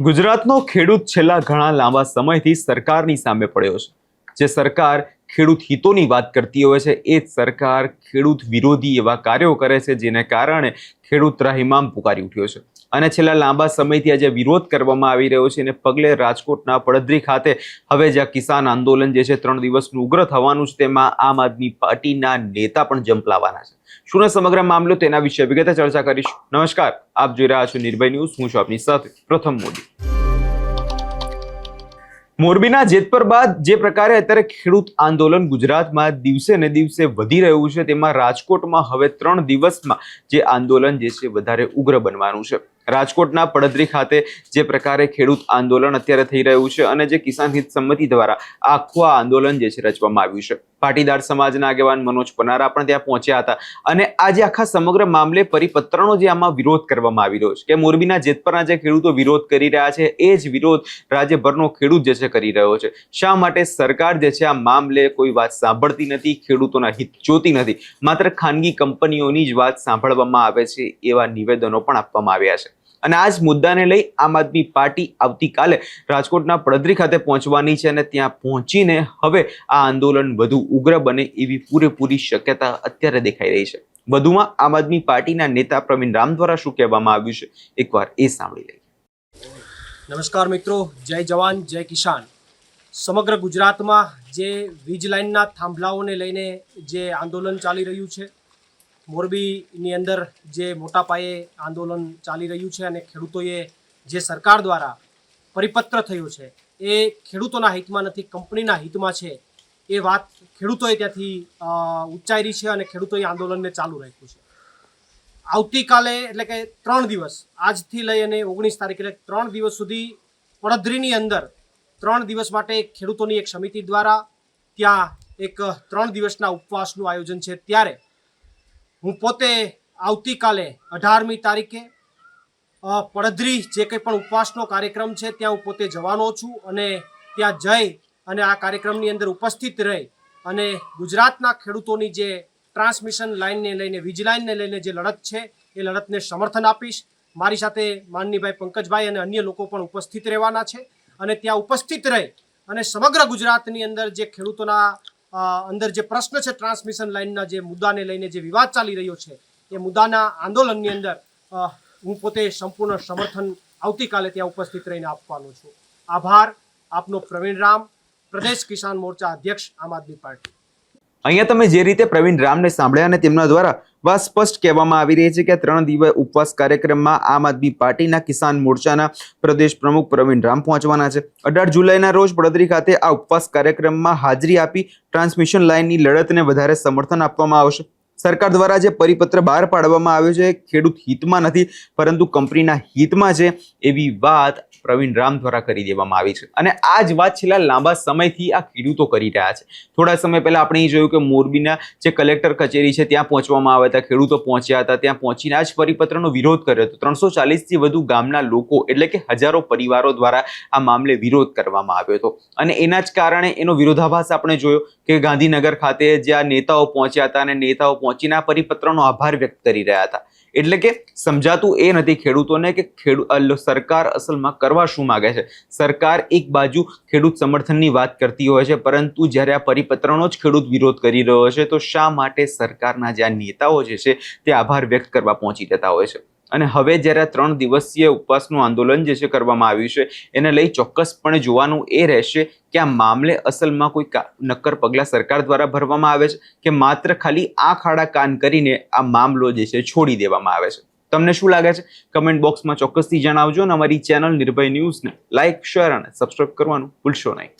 ગુજરાતનો ખેડૂત છેલ્લા ઘણા લાંબા સમયથી સરકારની સામે પડ્યો છે. જે સરકાર ખેડૂત હિતોની વાત કરતી હોય છે એ જ સરકાર ખેડૂત વિરોધી એવા કાર્યો કરે છે, જેને કારણે ખેડૂત ત્રાહિમામ પુકારી ઉઠ્યો છે. અને છેલ્લા લાંબા સમયથી આજે વિરોધ કરવામાં આવી રહ્યો છે, એને પગલે રાજકોટના પડદરી ખાતે હવે જ્યાં કિસાન આંદોલન જે છે 3 દિવસનું ઉગ્ર થવાનું છે, તેમાં આમ આદમી પાર્ટીના નેતા પણ ઝંપલાવાના છે. શું સમગ્ર મામલો તેના વિશે વિગતે ચર્ચા કરીશું. નમસ્કાર, આપ જોઈ રહ્યા છો નિર્ભય ન્યૂઝ. હું છું આપની સાથે પ્રથમ મોદી. મોરબીના જેતપર બાદ જે પ્રકારે અત્યારે ખેડૂત આંદોલન ગુજરાતમાં દિવસે ને દિવસે વધી રહ્યું છે, તેમાં રાજકોટમાં હવે 3 દિવસમાં જે આંદોલન જે છે વધારે ઉગ્ર બનવાનું છે. રાજકોટના પડદરી ખાતે જે પ્રકારે ખેડૂત આંદોલન અત્યારે થઈ રહ્યું છે અને જે કિસાન હિત સમિતિ દ્વારા આખું આંદોલન જે છે રચવામાં આવ્યું છે. પાટીદાર સમાજના આગેવાન મનોજ પનારા પણ ત્યાં પહોંચ્યા હતા અને આજે આખા સમગ્ર મામલે પરિપત્રનો જે આમાં વિરોધ કરવામાં આવી રહ્યો છે કે મોરબીના જેતપરના જે ખેડૂતો વિરોધ કરી રહ્યા છે એ જ વિરોધ રાજ્યભરનો ખેડૂત જે છે કરી રહ્યો છે. શા માટે સરકાર જે છે આ મામલે કોઈ વાત સાંભળતી નથી, ખેડૂતોના હિત જોતી નથી, માત્ર ખાનગી કંપનીઓની જ વાત સાંભળવામાં આવે છે, એવા નિવેદનો પણ આપવામાં આવ્યા છે. અને આ જ મુદ્દાને લઈ આમ આદમી પાર્ટી આવતીકાલે રાજકોટના પડદરી ખાતે પહોંચવાની છે અને ત્યાં પહોંચીને હવે આ આંદોલન વધુ ઉગ્ર બને એવી પૂરેપૂરી શક્યતા અત્યારે દેખાઈ રહી છે. વધુમાં આમ આદમી પાર્ટીના નેતા પ્રવીણ રામ દ્વારા શું કહેવામાં આવ્યું છે, એકવાર એ સાંભળી લઈએ. નમસ્કાર મિત્રો, જય જવાન જય કિસાન. સમગ્ર ગુજરાતમાં જે વીજ લાઇનના થાંભલાઓને લઈને જે આંદોલન ચાલી રહ્યું છે, મોરબીની અંદર જે મોટા પાયે આંદોલન ચાલી રહ્યું છે અને ખેડૂતોએ જે સરકાર દ્વારા પરિપત્ર થયો છે એ ખેડૂતોના હિતમાં નથી, કંપનીના હિતમાં છે, એ વાત ખેડૂતોએ ત્યાંથી ઉચ્ચારી છે અને ખેડૂતોએ આંદોલનને ચાલુ રાખ્યું છે. આવતીકાલે એટલે કે 3 દિવસ, આજથી લઈ અને 19 તારીખ એટલે 3 દિવસ સુધી પડદરીની અંદર 3 દિવસ માટે ખેડૂતોની એક સમિતિ દ્વારા ત્યાં એક 3 દિવસના ઉપવાસનું આયોજન છે. ત્યારે હું પોતે આવતીકાલે 18મી તારીખે પડદરી જે કંઈ પણ ઉપવાસનો કાર્યક્રમ છે ત્યાં હું પોતે જવાનો છું અને ત્યાં જઈ અને આ કાર્યક્રમની અંદર ઉપસ્થિત રહી અને ગુજરાતના ખેડૂતોની જે ટ્રાન્સમિશન લાઇનને લઈને, વીજ લાઇનને લઈને જે લડત છે એ લડતને સમર્થન આપીશ. મારી સાથે માનનીભાઈ પંકજભાઈ અને અન્ય લોકો પણ ઉપસ્થિત રહેવાના છે અને ત્યાં ઉપસ્થિત રહી અને સમગ્ર ગુજરાતની અંદર જે ખેડૂતોના અંદર જે પ્રશ્ન છે, ટ્રાન્સમિશન લાઇનના જે મુદ્દાને લઈને જે વિવાદ ચાલી રહ્યો છે, એ મુદ્દાના આંદોલનની અંદર હું પોતે સંપૂર્ણ સમર્થન આવતીકાલે ત્યાં ઉપસ્થિત રહીને આપવાનો છું. આભાર. આપનો પ્રવીણ રામ, પ્રદેશ કિસાન મોરચા અધ્યક્ષ, આમ આદમી પાર્ટી. અહીંયા તમે જે રીતે પ્રવીણ રામને સાંભળ્યા અને તેમના દ્વારા વાત સ્પષ્ટ કહેવામાં આવી રહી છે કે 3 દિવસ ઉપવાસ કાર્યક્રમમાં આમ આદમી પાર્ટીના કિસાન મોરચાના પ્રદેશ પ્રમુખ પ્રવીણ રામ પહોંચવાના છે. 18 જુલાઈના રોજ પડદરી ખાતે આ ઉપવાસ કાર્યક્રમમાં હાજરી આપી ટ્રાન્સમિશન લાઇનની લડતને વધારે સમર્થન આપવામાં આવશે. સરકાર દ્વારા જે પરિપત્ર બહાર પાડવામાં આવ્યો છે ખેડૂત હિતમાં નથી પરંતુ કંપનીના હિતમાં છે, એવી વાત પ્રવીણ રામ દ્વારા કરી દેવામાં આવી છે. અને આ જ વાત છેલ્લા લાંબા સમયથી આ ખેડૂતો કરી રહ્યા છે. થોડા સમય પહેલા આપણે જોયું કે મોરબીના જે કલેક્ટર કચેરી છે ત્યાં પહોંચવામાં આવ્યા હતા, ખેડૂતો પહોંચ્યા હતા, ત્યાં પહોંચીને આ જ પરિપત્રનો વિરોધ કર્યો હતો. 340થી વધુ ગામના લોકો એટલે કે હજારો પરિવારો દ્વારા આ મામલે વિરોધ કરવામાં આવ્યો હતો અને એના જ કારણે એનો વિરોધાભાસ આપણે જોયો કે ગાંધીનગર ખાતે જ્યાં નેતાઓ પહોંચ્યા હતા અને નેતાઓ પહોંચીને આ પરિપત્રનો આભાર વ્યક્ત કરી રહ્યા હતા. એટલે કે સમજાતું એ નથી ખેડૂતોને કે સરકાર અસલમાં કરવા શું માંગે છે. સરકાર એક બાજુ ખેડૂત સમર્થનની વાત કરતી હોય છે, પરંતુ જ્યારે આ પરિપત્રનો જ ખેડૂત વિરોધ કરી રહ્યો છે તો શા માટે સરકારના જે નેતાઓ જે છે તે આભાર વ્યક્ત કરવા પહોંચી જતા હોય છે. અને હવે જ્યારે 3 દિવસીય ઉપવાસનું આંદોલન જે છે કરવામાં આવ્યું છે, એને લઈ ચોક્કસપણે જોવાનું એ રહેશે કે આ મામલે અસલમાં કોઈ નક્કર પગલાં સરકાર દ્વારા ભરવામાં આવે છે કે માત્ર ખાલી આંખ આડા કાન કરીને આ મામલો જે છે છોડી દેવામાં આવે છે. તમને શું લાગે છે? કમેન્ટ બોક્સમાં ચોક્કસથી જણાવજો અને અમારી ચેનલ નિર્ભય ન્યૂઝને લાઇક, શેર અને સબસ્ક્રાઇબ કરવાનું ભૂલશો નહીં.